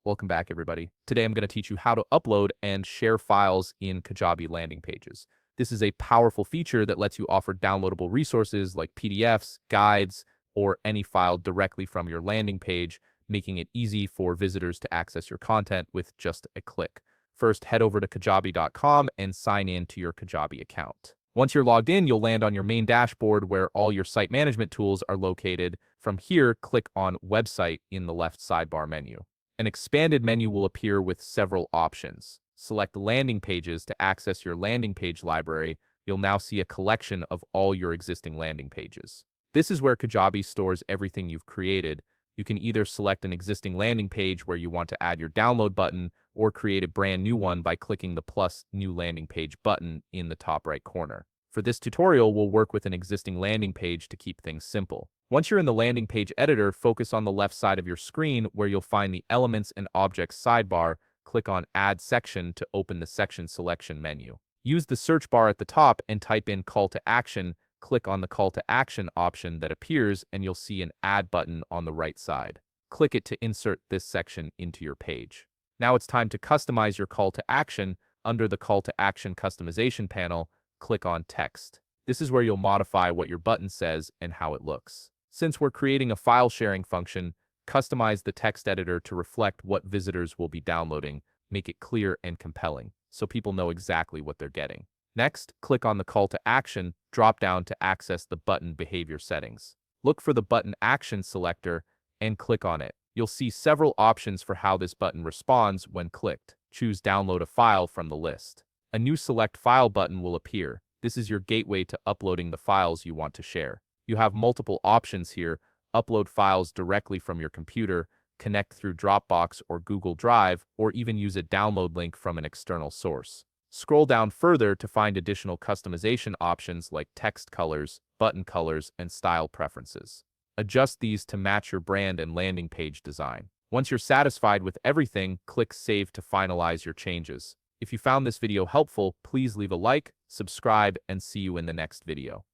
Welcome back, everybody. Today I'm going to teach you how to upload and share files in Kajabi landing pages. This is a powerful feature that lets you offer downloadable resources like PDFs, guides, or any file directly from your landing page, making it easy for visitors to access your content with just a click. First, head over to kajabi.com and sign in to your Kajabi account. Once you're logged in, you'll land on your main dashboard where all your site management tools are located. From here, click on Website in the left sidebar menu. An expanded menu will appear with several options. Select Landing Pages to access your landing page library. You'll now see a collection of all your existing landing pages. This is where Kajabi stores everything you've created. You can either select an existing landing page where you want to add your download button or create a brand new one by clicking the plus New Landing Page button in the top right corner. For this tutorial, we'll work with an existing landing page to keep things simple. Once you're in the landing page editor, focus on the left side of your screen where you'll find the Elements and Objects sidebar. Click on Add Section to open the section selection menu. Use the search bar at the top and type in Call to Action. Click on the Call to Action option that appears and you'll see an Add button on the right side. Click it to insert this section into your page. Now it's time to customize your call to action. Under the Call to Action customization panel, click on Text. This is where you'll modify what your button says and how it looks. Since we're creating a file sharing function, customize the text editor to reflect what visitors will be downloading. Make it clear and compelling so people know exactly what they're getting. Next, click on the Call to Action drop-down to access the button behavior settings. Look for the Button Action selector and click on it. You'll see several options for how this button responds when clicked. Choose Download a File from the list. A new Select File button will appear. This is your gateway to uploading the files you want to share. You have multiple options here. Upload files directly from your computer, connect through Dropbox or Google Drive, or even use a download link from an external source. Scroll down further to find additional customization options like text colors, button colors, and style preferences. Adjust these to match your brand and landing page design. Once you're satisfied with everything, click Save to finalize your changes. If you found this video helpful, please leave a like, subscribe, and see you in the next video.